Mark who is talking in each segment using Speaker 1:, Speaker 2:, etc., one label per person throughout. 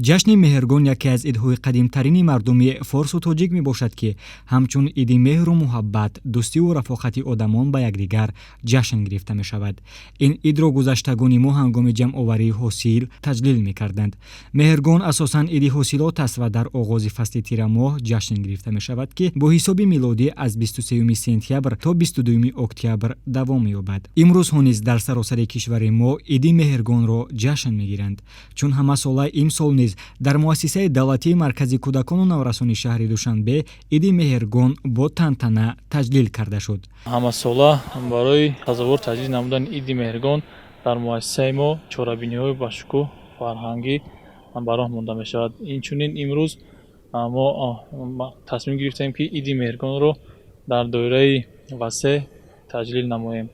Speaker 1: ҷашни меҳргон яке аз идҳои қадимтарини мардуми форсу тоҷик мебошад, ки ҳамчун иди меҳру муҳаббат, дӯстиву рафоқати одамон ба якдигар ҷашн гирифта мешавад. ин идро гузаштагони мо ҳангоми ҷамъоварии ҳосил таҷлил мекарданд. меҳргон асосан иди ҳосилот аст ва дар оғози фасли тирамоҳ ҷашн гирифта мешавад, ки бо ҳисоби милодӣ аз 23 сентябр то 22 октябр давом меёбад. имрӯзҳо низ дар саросари кишвари мо иди меҳргонро ҷашн мегиранд. чун ҳамасола имсол низ дар муассисаи давлатии маркази кӯдакону наврасони шаҳри Душанбе иди меҳргон бо тантана таҷлил карда шуд.
Speaker 2: ҳамасола барои тазаввур таҷлил намудани иди меҳргон дар муассисаи мо чорабиниҳои башукӯҳ фарҳангӣ ба роҳ монда мешавад. инчунин имрӯз мо тасмим гирифтем, ки иди меҳргонро дар доираи васеъ таҷлил намоем.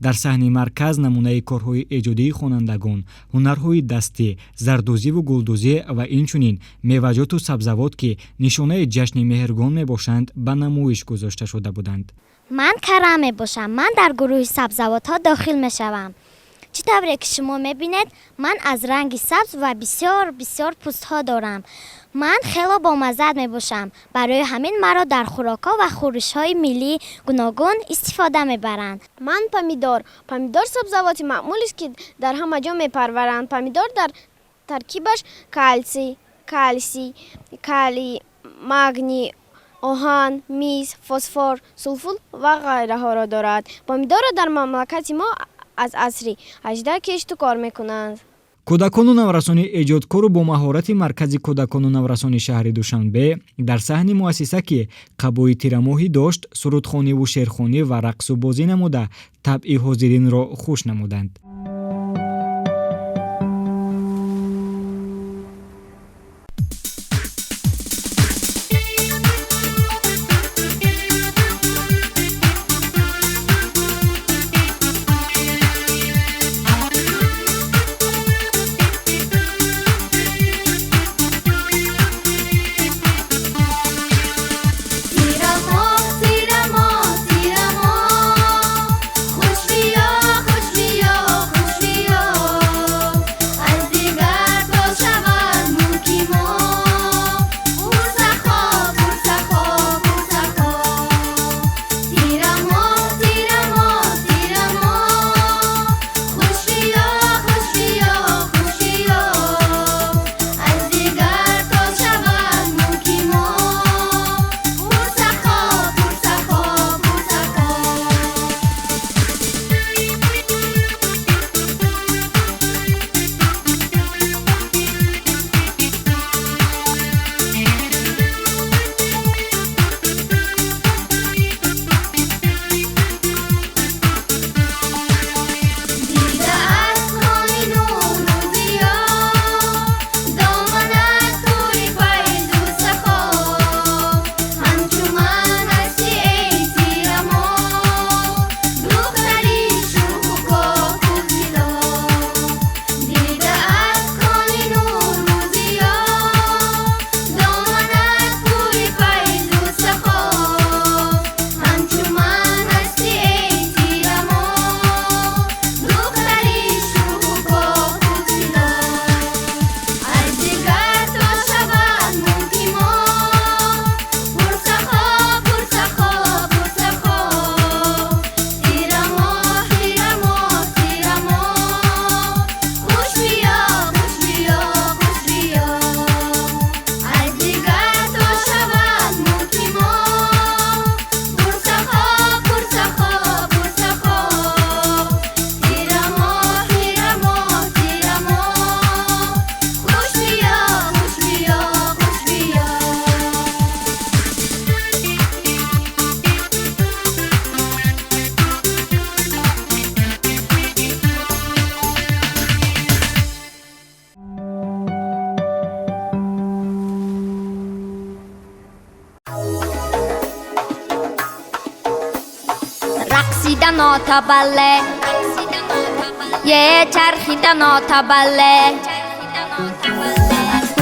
Speaker 1: дар саҳни марказ намунаи корҳои эҷодии хонандагон, ҳунарҳои дастӣ, зардӯзиву гулдӯзӣ ва инчунин меваҷоту сабзавот, ки нишонаи ҷашни меҳргон мебошанд, ба намоиш гузошта шуда буданд.
Speaker 3: ман Карам мебошам. ман дар гурӯҳи сабзавотҳо дохил мешавам. чӣ тавре ки шумо мебинед, ман аз ранги сабз ва бисёр пӯстҳо дорам. ман хело бомаззат мебошам. барои ҳамин маро дар хӯрокҳо ва хӯришҳои миллӣ гуногун истифода мебаранд.
Speaker 4: ман помидор сабзавоти маъмулест, ки дар ҳама ҷо мепарваранд. помидор дар таркибаш калий, магний, оҳан, мис, фосфор, сулфур ва ғайраҳоро дорад. помидорро дар мамлакати мо аз асри 18 кешту кор мекунанд.
Speaker 1: кӯдакону наврасони эҷодкору бо маҳорати маркази кӯдакону наврасони шаҳри Душанбе дар саҳни муассиса, ки қабои тирамоҳӣ дошт, сурудхониву шерхонӣ ва рақсу бозӣ намуда табъи ҳозиринро хуш намуданд.
Speaker 5: رقصیدن آتبله یه چرخیدن آتبله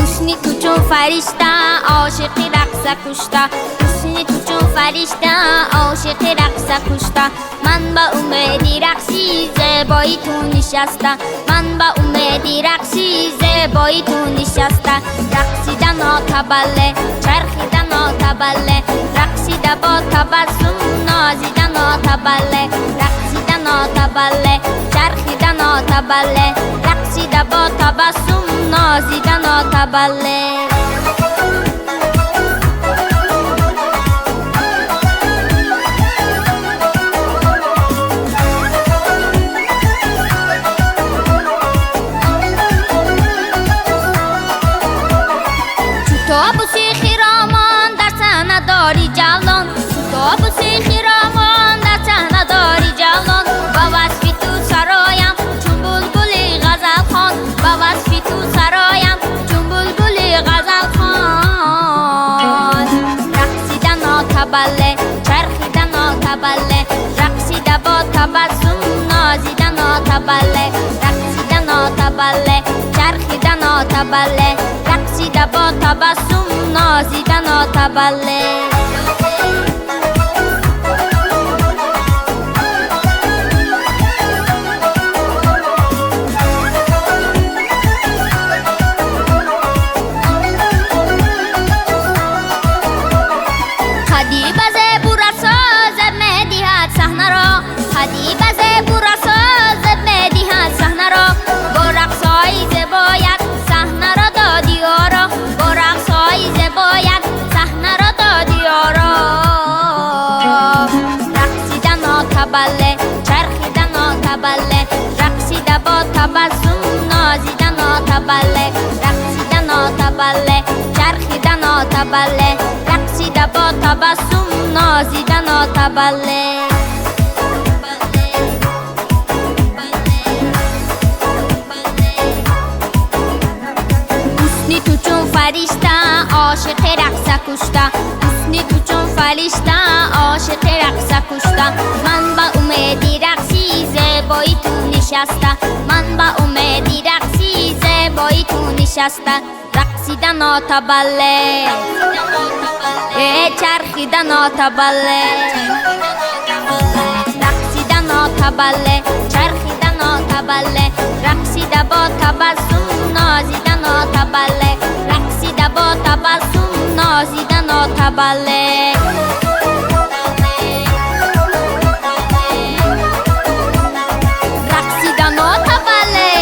Speaker 5: حسنی تو چون فرشته عاشقی رقص رقص کشته حسن تو چون فرشته عاشق رقص کشته من با امیدی رقصی زیبایی تو نشسته من با امیدی رقصی زیبایی تو نشسته رقصیدن آتبله چرخیدن آتبله رقصیده با تبسم نازیدن آتبله رقصیدن آتبله چرخیدن آتبله رقصیده با تبسم نازیدن آتبله تابوسی خیرامان در صحنه داری جولان تابوسی خیرامان در صحنه داری جولان با وصفی تو سرایم چون بلبلی غزل خوان با وصفی تو سرایم چون بلبلی غزل خوان رقصیدن آتبله چرخیدن آتبله رقصیده با تبسم نازیدن آتبله رقصیدن آتبله چرخیدن آتبله رقصیده با تبسم نازیدن آتبله خدیب زبو رساز میدهد صحنه را خدیب زبو رساز میدهد صحنه را با رقصهای زیبایت صحنه را دادی آرا با رقصهای زیبایت صحنه را دادی آرا رقصیدن آتبله چرخیدن آتبله رقصیده با تبسم نازیدن آتبله رقصیدن آتبله چرخیدن آتبله رقصیده با تبسم نازیدن آتبله حسنی تو چون فرشته عاشق رقص کشته حسنی تو چون فرشته عاشق رقص کشته من با امیدی رقصی زیبایی تو نشسته من با امیدی رقصی زیبایی تو نشسته رقصیدن آتبله چرخیدن آتبله رقصیدن آتبله چرخیدن آتبله رقصیده با تبسم نازیدن آتبله رقصیده با تبسم نازیدن آتبله رقصیدن آتبله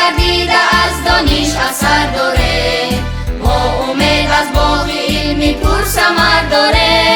Speaker 5: گردیده از دانش اثر داره با امید از باغ علمی پر ثمر داره